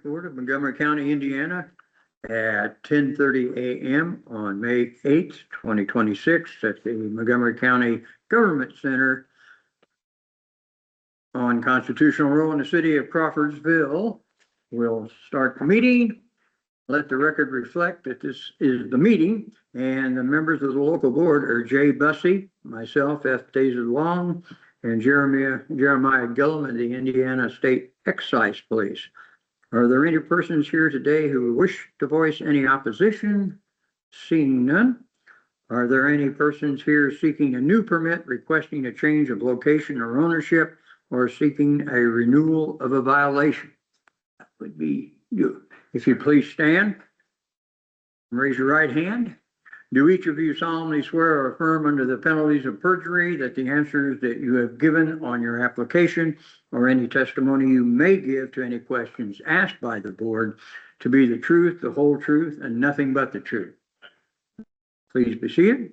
Board of Montgomery County, Indiana at 10:30 a.m. on May 8th, 2026 at the Montgomery County Government Center on Constitutional Row in the city of Crawfordsville. We'll start the meeting. Let the record reflect that this is the meeting, and the members of the local board are Jay Bussey, myself, F. Daisy Long, and Jeremiah Gillum of the Indiana State Excise Police. Are there any persons here today who wish to voice any opposition? Seeing none. Are there any persons here seeking a new permit, requesting a change of location or ownership, or seeking a renewal of a violation? That would be you. If you please stand, raise your right hand. Do each of you solemnly swear or affirm under the penalties of perjury that the answers that you have given on your application or any testimony you may give to any questions asked by the board to be the truth, the whole truth, and nothing but the truth? Please be seated.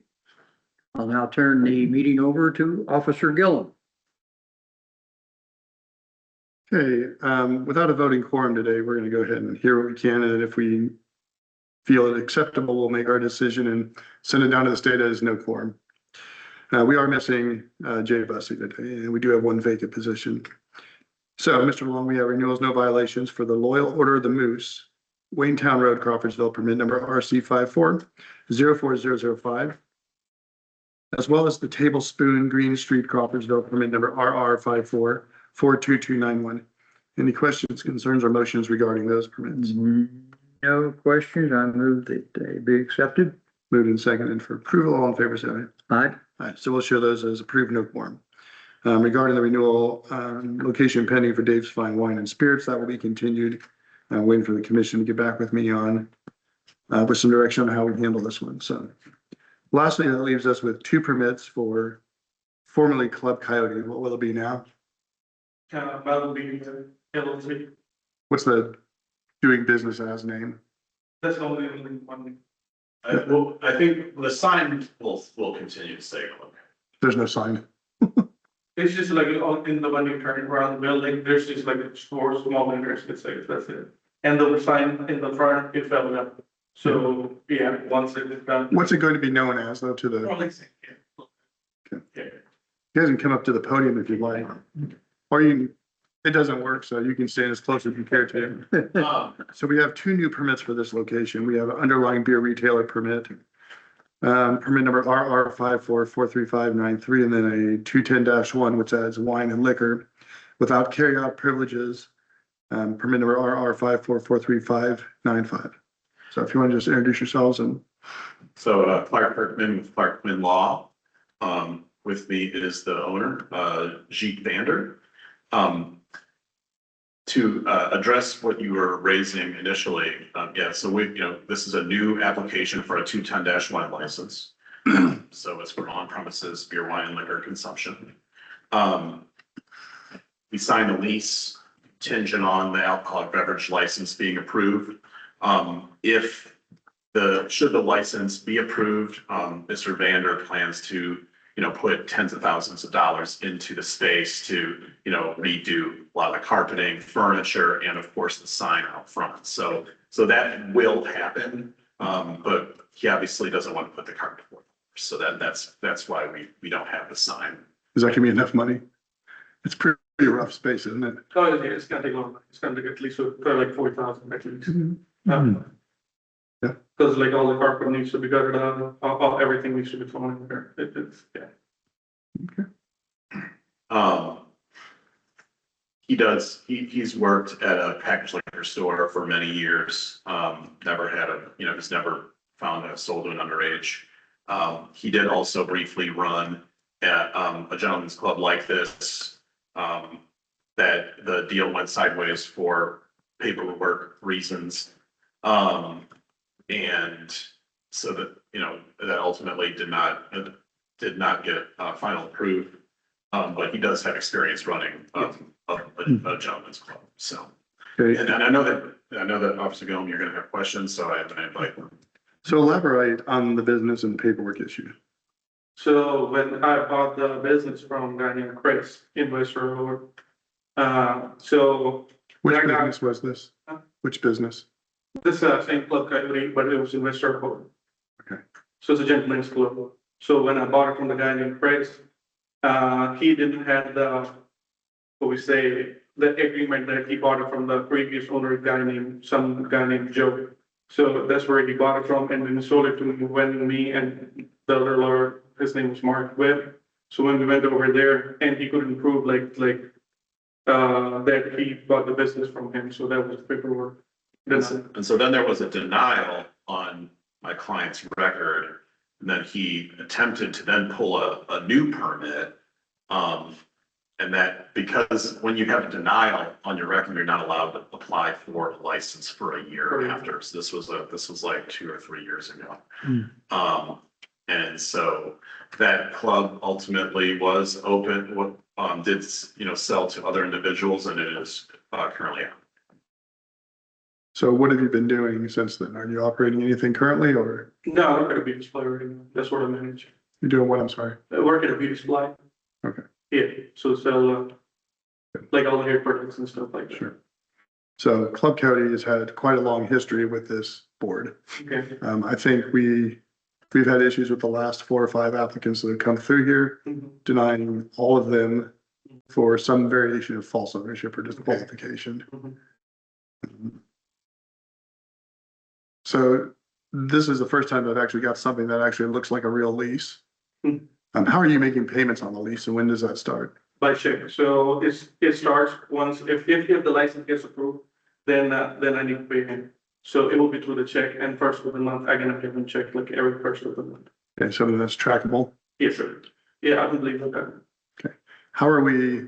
I'll now turn the meeting over to Officer Gillum. Okay, without a voting quorum today, we're going to go ahead and hear what we can, and if we feel it acceptable, we'll make our decision and send it down to the state as no quorum. We are missing Jay Bussey today, and we do have one vacant position. So, Mr. Long, we have renewals, no violations for the Loyal Order of the Moose, Waynetown Road, Crawfordsville, permit number RC 54-04005, as well as the Tablespoon Green Street, Crawfordsville, permit number RR 54-42291. Any questions, concerns, or motions regarding those permits? No questions. I move that they be accepted. Moved and seconded for approval. All in favor, say aye. Aye. Aye. So we'll show those as approved, no quorum. Regarding the renewal, location pending for Dave's Fine Wine and Spirits, that will be continued. Waiting for the commission to get back with me on with some direction on how we handle this one. So lastly, that leaves us with two permits for formerly Club Coyote. What will it be now? That will be LLC. What's the doing business as name? That's only one. Well, I think the sign will continue to say Club. There's no sign. It's just like in the when you turn around the building, there's just like a store, small entrance, it's like, that's it. And the sign in the front, it fell down. So, yeah, once it is done. What's it going to be known as though to the, Probably, Okay. You guys can come up to the podium if you'd like. Or you, it doesn't work, so you can stand as close as you care to. So we have two new permits for this location. We have an underlying beer retailer permit. Permit number RR 54-43593, and then a 210-1, which adds wine and liquor without carryout privileges. Permit number RR 54-43595. So if you want to just introduce yourselves and. So Clark Kirkman with Clarkman Law. With me is the owner, Jeet Vander. To address what you were raising initially, yeah, so this is a new application for a 210-1 license. So it's for on-premises beer, wine, and liquor consumption. We signed a lease contingent on the alcoholic beverage license being approved. Should the license be approved, Mr. Vander plans to put tens of thousands of dollars into the space to, redo a lot of the carpeting, furniture, and of course the sign out front. So that will happen, but he obviously doesn't want to put the cart before the horse. So that's why we don't have the sign. Is that gonna be enough money? It's pretty rough space, isn't it? Oh, yeah, it's gonna take long. It's gonna take at least like 40,000 at least. Yeah. Because like all the carpet needs to be gutted out, everything needs to be thrown in there. It's yeah. Okay. He's worked at a packaged liquor store for many years. Never had he's never found a sold to an underage. He did also briefly run at a gentleman's club like this. That the deal went sideways for paperwork reasons. And so that, that ultimately did not get final approved. But he does have experience running a gentleman's club. So, Okay. and I know that Officer Gillum, you're going to have questions, so I'm going to invite them. So elaborate on the business and paperwork issue. So when I bought the business from a guy named Chris in West Road, so Which that guy- business was this? Huh? Which business? This, same club category, but it was investor club. Okay. So it's a gentleman's club. So when I bought it from the guy named Chris, he didn't have the, what we say, the agreement that he bought it from the previous owner, some guy named Joe. So that's where he bought it from, and then he sold it to me when me and the other lawyer, his name was Mark Webb. So when we went over there, and he couldn't prove that he bought the business from him, so that was the paperwork. And so then there was a denial on my client's record. And then he attempted to then pull a new permit. And that because when you have a denial on your record, you're not allowed to apply for a license for a year after. So this was like 2 or 3 years ago. And so that club ultimately was open, did, sell to other individuals, and it is currently out. So what have you been doing since then? Are you operating anything currently, or No, I work at a beauty supply right now. That's what I manage. you're doing what? I'm sorry. I work at a beauty supply. Okay. Yeah, so sell, like all the hair products and stuff like that. Sure. So Club County has had quite a long history with this board. Okay. I think we've had issues with the last 4 or 5 applicants that have come through here, Mhm. denying all of them for some variation of false ownership or disqualification. So this is the first time I've actually got something that actually looks like a real lease. Hmm. How are you making payments on the lease, and when does that start? By check. So it starts once, if the license gets approved, then I need to pay him. So it will be through the check, and first of the month, I'm gonna give him check like every first of the month. Okay, something that's trackable. Yes, sir. Yeah, I believe that. How are we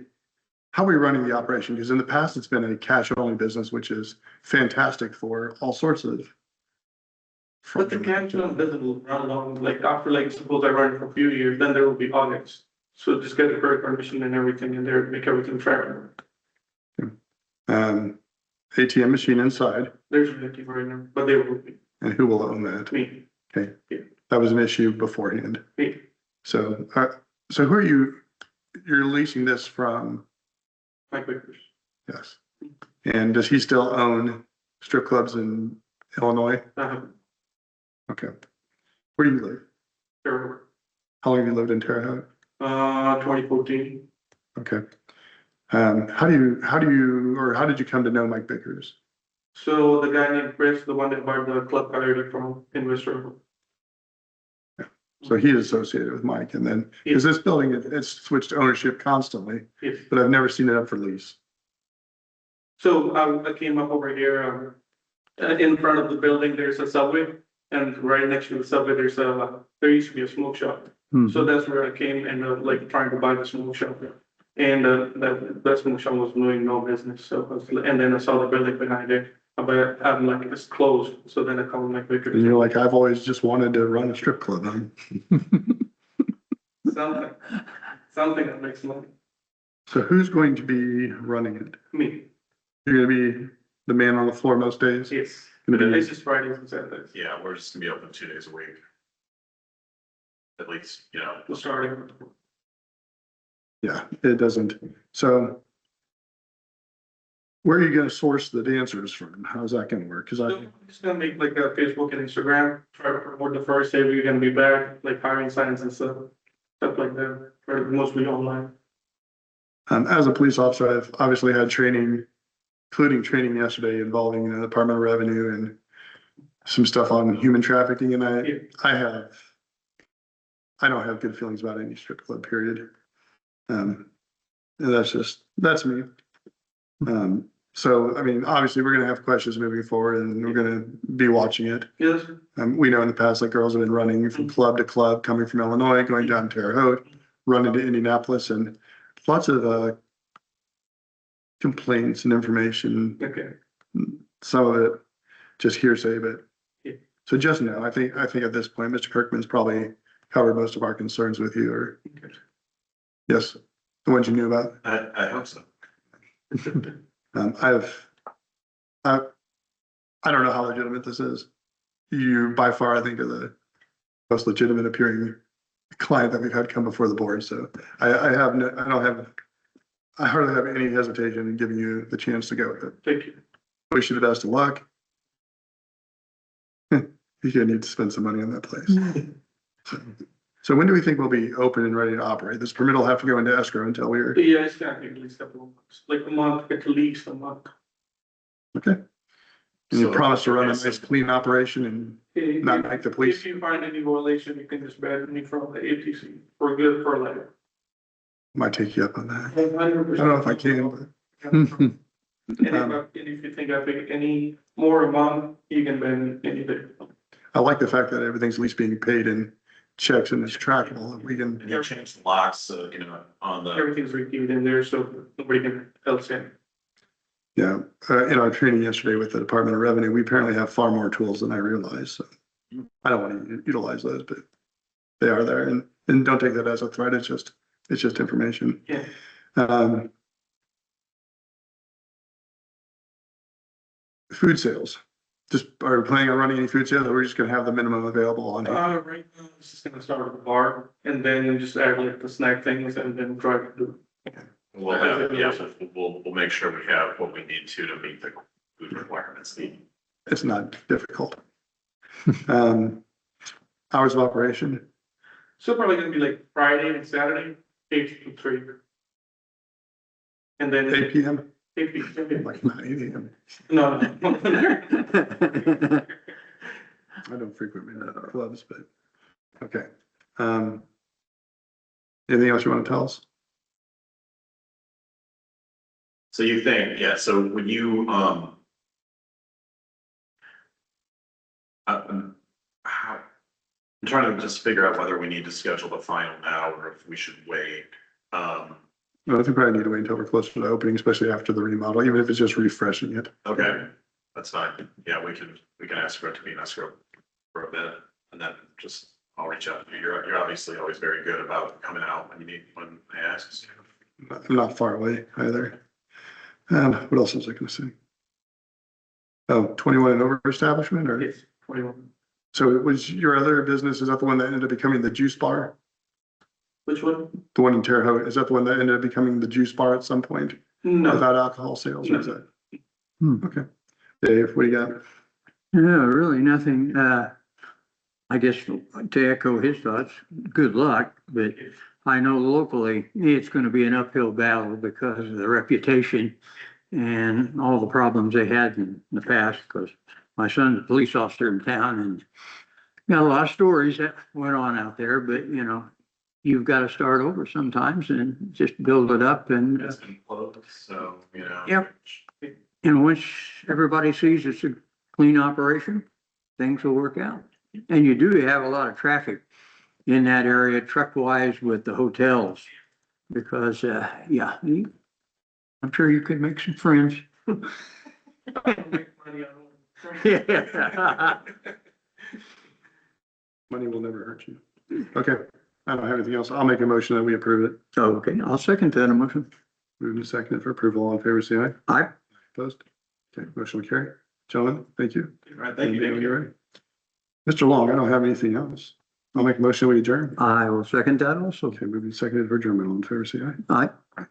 running the operation? Because in the past, it's been a cash only business, which is fantastic for all sorts of. But the cash on doesn't run long, like after suppose I run it for a few years, then there will be audits. So just get the credit card machine and everything in there, make everything trackable. ATM machine inside, There's a key right now, but they will be and who will own that? me, Okay. Yeah. That was an issue beforehand. me. So, so who are you're leasing this from? Mike Vickers. Yes. And does he still own strip clubs in Illinois? Okay. Where do you live? Sure. How long have you lived in Terre Haute? 2014. Okay. How did you come to know Mike Vickers? So the guy named Chris, the one that bought the club hired from investor. So he is associated with Mike, and then, because this building, it's switched ownership constantly, Yes. but I've never seen it up for lease. So I came up over here, in front of the building, there's a Subway, and right next to the Subway, there used to be a smoke shop. So that's where I came and trying to buy the smoke shop. And that smoke shop was doing no business, and then I saw the building behind it, but I'm like, it's closed, so then I called Mike And Vickers. you're like, I've always just wanted to run a strip club, huh? Something that makes money. So who's going to be running it? Me, You're gonna be the man on the floor most days? yes, Gonna be- it's just Fridays and Saturdays, Yeah, we're just gonna be open 2 days a week. At least, the starting. Yeah, it doesn't. So where are you gonna source the dancers from? How's that gonna work? Cause So I'm just gonna make like a Facebook and Instagram, try to promote the first day we're gonna be back, like hiring signs and stuff like that, or mostly online. as a police officer, I've obviously had training, including training yesterday involving the Department of Revenue and some stuff on human trafficking, and I don't have good feelings about any strip club, period. And that's me. So, I mean, obviously, we're gonna have questions moving forward, and we're gonna be watching it. Yes, We know in the past, like, girls have been running from club to club, coming from Illinois, going down to Terre Haute, running to Indianapolis, and lots of complaints and information. okay, Some of it just hearsay, but Yeah. so just know, I think at this point, Mr. Kirkman's probably covered most of our concerns with you, or okay. yes, the ones you knew about. I hope so. I don't know how legitimate this is. You by far, I think, are the most legitimate appearing client that we've had come before the board. So I hardly have any hesitation in giving you the chance to go with it. Thank you. Wish you the best of luck. You're gonna need to spend some money on that place. So when do we think we'll be open and ready to operate? This permit will have to go into escrow until we're, Yeah, it's gonna take at least a couple of months, like a month, at least a month. okay? And you So- promise to run a nice clean operation and not like the police? If you find any violation, you can just ban me from the ATC for good for life. Might take you up on that. 100%. I don't know if I can, And if you think I pay any more a month, you can ban me anything. I like the fact that everything's at least being paid in checks and it's trackable, and we can, And you change the locks, so, you know, on the, Everything's reviewed in there, so nobody can else in. yeah. In our training yesterday with the Department of Revenue, we apparently have far more tools than I realized, so. I don't want to utilize those, but they are there, and don't take that as a threat, it's just information. Yeah. Food sales, just, are we planning on running any food sales, or we're just gonna have the minimum available on hand? Right now, it's just gonna start with the bar and then just add like the snack things and then try to do. we'll have, yeah, we'll make sure we have what we need to meet the food requirements. It's not difficult. Hours of operation, So probably gonna be like Friday and Saturday, 8 to 3. And then 8 PM, 8 p.m. like 9 AM. No. I don't frequent many clubs, but, okay. Anything else you want to tell us? So you think, yeah, so when you, I'm trying to just figure out whether we need to schedule the final now or if we should wait. Well, I think we probably need to wait until we're closer to opening, especially after the remodel, even if it's just refreshing it. Okay, that's fine. Yeah, we can ask for it to be in escrow for a bit and then just, I'll reach out to you. You're obviously always very good about coming out when I ask. I'm not far away either. What else was I gonna say? Oh, 21 and over establishment, or, Yes, 21. so it was your other business, is that the one that ended up becoming the juice bar? Which one? The one in Terre Haute, is that the one that ended up becoming the juice bar at some point No, without alcohol sales, or is that? Hmm. Okay. Dave, what do you got? Yeah, really nothing. I guess to echo his thoughts, good luck, but I know locally it's going to be an uphill battle because of the reputation and all the problems they had in the past, because my son's a police officer in town and got a lot of stories that went on out there, but you know, you've got to start over sometimes and just build it up and, It's been closed, so, you know. Yep. and once everybody sees it's a clean operation, things will work out. And you do have a lot of traffic in that area, truck wise with the hotels. Because, yeah, I'm sure you could make some friends. make money on Yeah. Money will never hurt you. Okay, I don't have anything else. I'll make a motion that we approve it. Okay, I'll second that motion. Moved and seconded for approval. All in favor, say aye. Aye. Opposed? Okay, motion will carry. Gentlemen, thank you. All right, thank you. When you're ready. Mr. Long, I don't have anything else. I'll make a motion we adjourn. I will second that also. Okay, moved and seconded for adjournment. All in favor, say aye. Aye.